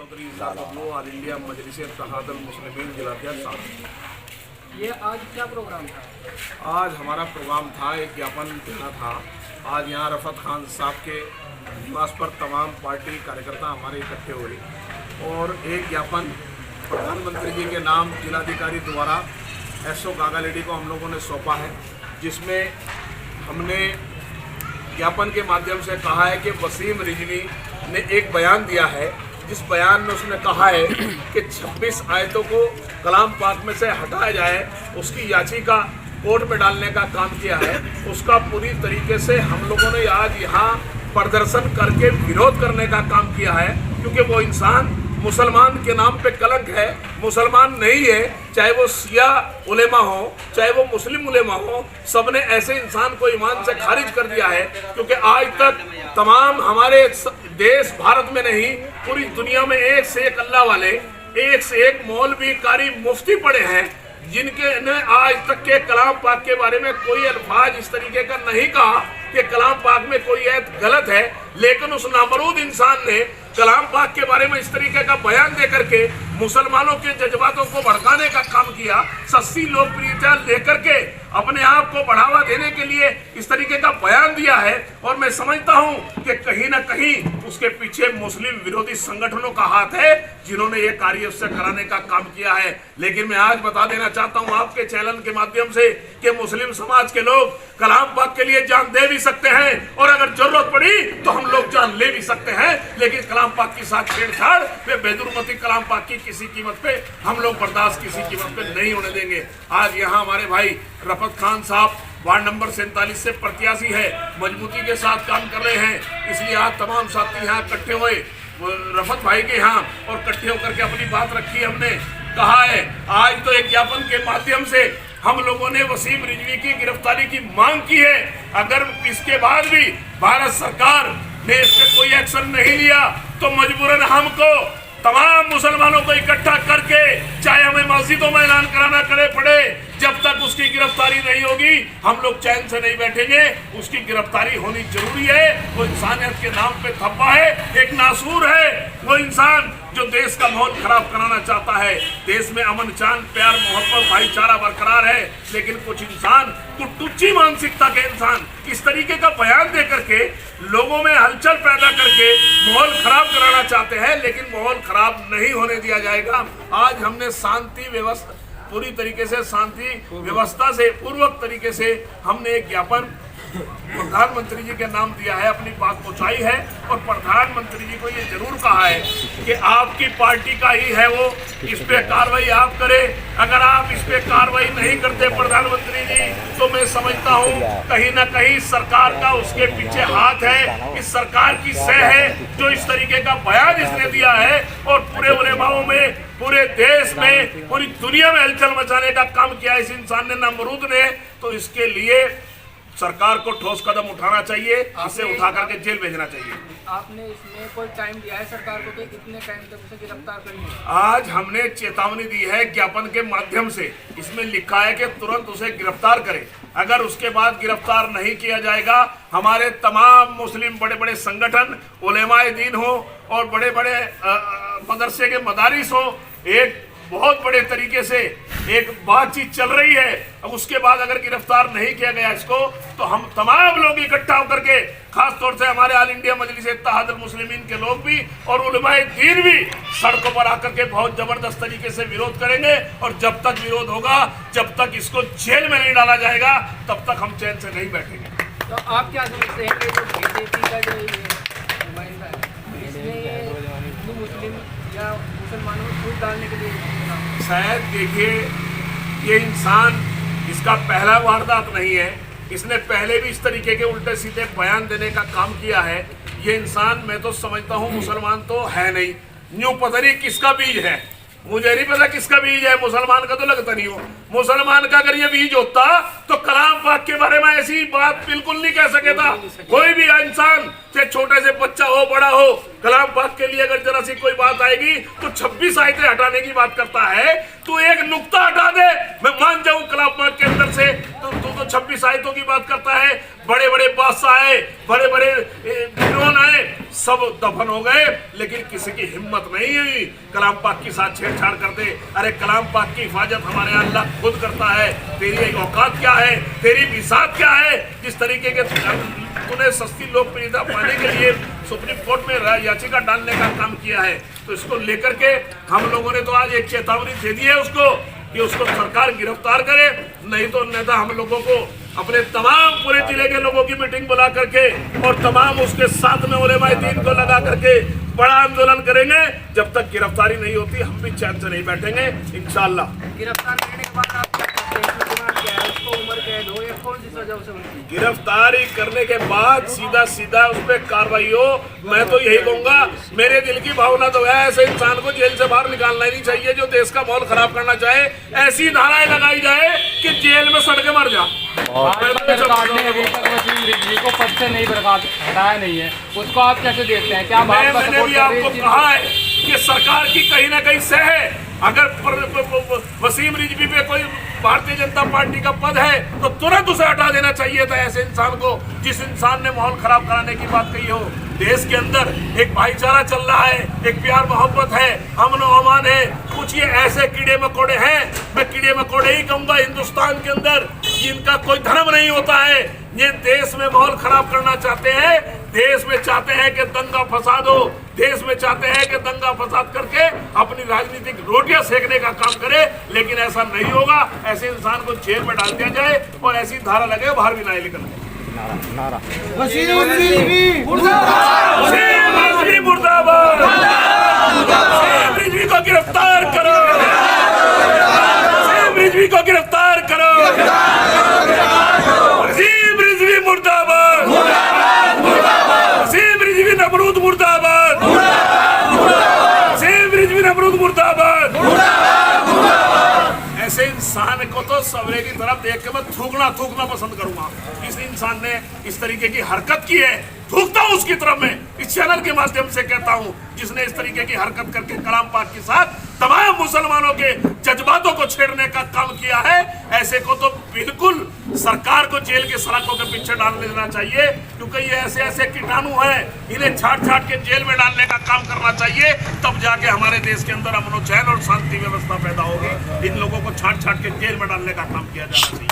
Chaudhary all India Majlis-e-Ittehadul मुस्लिमीन जिलाध्यक्ष साहब। ये आज क्या प्रोग्राम था? आज हमारा प्रोग्राम था, एक ज्ञापन देना था। आज यहाँ रफत खान साहब के निवास पर तमाम पार्टी कार्यकर्ता हमारे इकट्ठे हुए और एक ज्ञापन प्रधानमंत्री जी के नाम जिलाधिकारी द्वारा एसओ गागालेडी को हम लोगों ने सौंपा है, जिसमें हमने ज्ञापन के माध्यम से कहा है कि वसीम रिजवी ने एक बयान दिया है, जिस बयान में उसने कहा है कि 26 आयतों को कलाम पाक में से हटाया जाए, उसकी याचिका कोर्ट में डालने का काम किया है। उसका पूरी तरीके से हम लोगों ने आज यहाँ प्रदर्शन करके विरोध करने का काम किया है, क्योंकि वो इंसान मुसलमान के नाम पे कलंक है, मुसलमान नहीं है। चाहे वो शिया उलेमा हो, चाहे वो मुस्लिम उलेमा हो, सबने ऐसे इंसान को ईमान से खारिज कर दिया है। क्योंकि आज तक तमाम हमारे देश भारत में नहीं, पूरी दुनिया में एक से एक अल्लाह वाले, एक से एक मौलवी कारी मुफ्ती पड़े हैं, जिनके ने आज तक के कलाम पाक के बारे में कोई अल्फाज इस तरीके का नहीं कहा कि कलाम पाक में कोई ऐत गलत है। लेकिन उस नामरूद इंसान ने कलाम पाक के बारे में इस तरीके का बयान दे करके मुसलमानों के जज्बातों को भड़काने का काम किया, सस्ती लोकप्रियता लेकर के अपने आप को बढ़ावा देने के लिए इस तरीके का बयान दिया है। और मैं समझता हूं कि कहीं ना कहीं उसके पीछे मुस्लिम विरोधी संगठनों का हाथ है, जिन्होंने ये कार्य उससे कराने का काम किया है। लेकिन मैं आज बता देना चाहता हूं आपके चैनल के माध्यम से कि मुस्लिम समाज के लोग कलाम पाक के लिए जान दे भी सकते हैं, और अगर जरूरत पड़ी तो हम लोग जान ले भी सकते हैं। लेकिन कलाम पाक के साथ छेड़छाड़ वे बेदुर्मती कलाम पाक की किसी कीमत पे हम लोग बर्दाश्त किसी कीमत पे नहीं होने देंगे। आज यहाँ हमारे भाई रफत खान साहब वार्ड नंबर 47 से प्रत्याशी है, मजबूती के साथ काम कर रहे हैं, इसलिए आज तमाम साथी यहाँ इकट्ठे हुए रफत भाई के यहाँ और इकट्ठे होकर के अपनी बात रखी। हमने कहा है आज तो एक ज्ञापन के माध्यम से हम लोगों ने वसीम रिजवी की गिरफ्तारी की मांग की है। अगर इसके बाद भी भारत सरकार ने इस पे कोई एक्शन नहीं लिया तो मजबूरन हमको तमाम मुसलमानों को इकट्ठा करके, चाहे हमें मस्जिदों में ऐलान कराना पड़े, जब तक उसकी गिरफ्तारी नहीं होगी हम लोग चैन से नहीं बैठेंगे। उसकी गिरफ्तारी होनी जरूरी है। वो इंसानियत के नाम पे थप्पा है, एक नासूर है वो इंसान जो देश का माहौल खराब कराना चाहता है। देश में अमन चान प्यार मोहब्बत भाईचारा बरकरार है, लेकिन कुछ इंसान टुच्ची मानसिकता के इंसान इस तरीके का बयान दे करके लोगों में हलचल पैदा करके माहौल खराब कराना चाहते हैं। लेकिन माहौल खराब नहीं होने दिया जाएगा। आज हमने शांति व्यवस्था पूरी तरीके से शांति व्यवस्था से पूर्वक तरीके से हमने एक ज्ञापन प्रधानमंत्री जी के नाम दिया है, अपनी बात पहुंचाई है। और प्रधानमंत्री जी को ये जरूर कहा है कि आपकी पार्टी का ही है वो, इस पे कार्रवाई आप करें। अगर आप इस पे कार्रवाई नहीं करते प्रधानमंत्री जी, तो मैं समझता हूँ कहीं ना कहीं सरकार का उसके पीछे हाथ है, इस सरकार की सह है जो इस तरीके का बयान इसने दिया है। और पूरे उलेमाओं में, पूरे देश में, पूरी दुनिया में हलचल मचाने का काम किया इस इंसान ने, नामरूद ने। तो इसके लिए सरकार को ठोस कदम उठाना चाहिए, इसे उठा करके जेल भेजना चाहिए। आपने इसमें कोई टाइम दिया है सरकार को कि कितने टाइम तक उसे गिरफ्तार करेंगे? आज हमने चेतावनी दी है ज्ञापन के माध्यम से, इसमें लिखा है कि तुरंत उसे गिरफ्तार करें। अगर उसके बाद गिरफ्तार नहीं किया जाएगा, हमारे तमाम मुस्लिम बड़े बड़े संगठन, उलेमाए दीन हो और बड़े बड़े मदरसे के मदारिस हो, एक बहुत बड़े तरीके से एक बातचीत चल रही है। अब उसके बाद अगर गिरफ्तार नहीं किया गया इसको, तो हम तमाम लोग इकट्ठा होकर के, खास तौर से हमारे ऑल इंडिया मजलिस-ए-इत्तेहादुल मुस्लिमीन के लोग भी और उलमाए दीन भी सड़कों पर आकर के बहुत जबरदस्त तरीके से विरोध करेंगे। और जब तक विरोध होगा, जब तक इसको जेल में नहीं डाला जाएगा, तब तक हम चैन से नहीं बैठेंगे। तो आप क्या समझते हैं कि जो बीजेपी का जो नुमाइंदा है, इसने हिंदू मुस्लिम या मुसलमानों में फूट डालने के लिए शायद देखिए, ये इंसान इसका पहला वारदात नहीं है, इसने पहले भी इस तरीके के उल्टे सीधे बयान देने का काम किया है। ये इंसान मैं तो समझता हूँ मुसलमान तो है नहीं, न्यू पता नहीं किसका बीज है, मुझे नहीं पता किसका बीज है। मुसलमान का तो लगता नहीं हो। मुसलमान का अगर ये बीज होता तो कलाम पाक के बारे में ऐसी बात बिल्कुल नहीं कह सके था। कोई भी इंसान, चाहे छोटे से बच्चा हो बड़ा हो, कलाम पाक के लिए अगर जरा सी कोई बात आएगी तो 26 आयतें हटाने की बात करता है। तू एक नुक्ता हटा दे, मैं मान जाऊं कलाम पाक के अंदर से तो 26 आयतों की बात करता है, बड़े बड़े बादशाह आए, बड़े बड़े फिरौन आए, सब दफन हो गए, लेकिन किसी की हिम्मत नहीं हुई कलाम पाक के साथ छेड़छाड़ करते। अरे कलाम पाक की हिफाजत हमारे अल्लाह खुद करता है। तेरी औकात क्या है, तेरी बिसात क्या है? जिस तरीके के तूने सस्ती लोकप्रियता पाने के लिए सुप्रीम कोर्ट में याचिका डालने का काम किया है, तो इसको लेकर के हम लोगों ने तो आज एक चेतावनी दे दी है उसको कि उसको सरकार गिरफ्तार करे, नहीं तो अन्यथा हम लोगों को अपने तमाम पूरे जिले के लोगों की मीटिंग बुला करके और तमाम उसके साथ में उलेमाए दीन को लगा करके बड़ा आंदोलन करेंगे। जब तक गिरफ्तारी नहीं होती हम भी चैन से नहीं बैठेंगे इंशाअल्लाह। गिरफ्तार करने के बाद आप क्या करते हैं? उसको उम्र कैद हो या कौन सी सजा उसे मिलती है? गिरफ्तारी करने के बाद सीधा सीधा उस पर कार्रवाई हो। मैं तो यही कहूंगा, मेरे दिल की भावना तो है ऐसे इंसान को जेल से बाहर निकालना ही नहीं चाहिए जो देश का माहौल खराब करना चाहे। ऐसी धाराएं लगाई जाए कि जेल में सड़ के मर जा। सरकार ने अभी तक वसीम रिजवी को पद से नहीं हटाया नहीं है, उसको आप कैसे देखते हैं? क्या मैंने भी आपको कहा है कि सरकार की कहीं ना कहीं सह है। अगर वसीम रिजवी पे कोई भारतीय जनता पार्टी का पद है तो तुरंत उसे हटा देना चाहिए था, ऐसे इंसान को जिस इंसान ने माहौल खराब कराने की बात कही हो। देश के अंदर एक भाईचारा चल रहा है, एक प्यार मोहब्बत है, अमन और अमान है। कुछ ये ऐसे कीड़े मकोड़े हैं, मैं कीड़े मकोड़े ही कहूंगा हिंदुस्तान के अंदर, जिनका कोई धर्म नहीं होता है। ये देश में माहौल खराब करना चाहते हैं, देश में चाहते हैं कि दंगा फसाद हो, देश में चाहते हैं कि दंगा फसाद करके अपनी राजनीतिक रोटियां सेकने का काम करे, लेकिन ऐसा नहीं होगा। ऐसे इंसान को जेल में डाल दिया जाए और ऐसी धारा लगे बाहर भी ना निकल। वसीम रिजवी मुर्दाबाद, वसीम रिजवी को गिरफ्तार करो, वसीम रिजवी को गिरफ्तार करो, वसीम रिजवी मुर्दाबाद, वसीम रिजवी नमरूद मुर्दाबाद, वसीम रिजवी नमरूद मुर्दाबाद। ऐसे इंसान को तो सवरे की तरफ देख के मैं थूकना पसंद करूंगा। इस इंसान ने इस तरीके की हरकत की है, थूकता हूं उसकी तरफ मैं इस चैनल के माध्यम से कहता हूं, जिसने इस तरीके की हरकत करके कलाम पाक के साथ तमाम मुसलमानों के जज्बातों को छेड़ने का काम किया है। ऐसे को तो बिल्कुल सरकार को जेल के सलाखों के पीछे डाल देना चाहिए, क्योंकि ये ऐसे ऐसे कीटाणु हैं, इन्हें छाट के जेल में डालने का काम करना चाहिए। तब जाके हमारे देश के अंदर अमन चैन और शांति व्यवस्था पैदा होगी। इन लोगों को छाट के जेल में डालने का काम किया जाना चाहिए।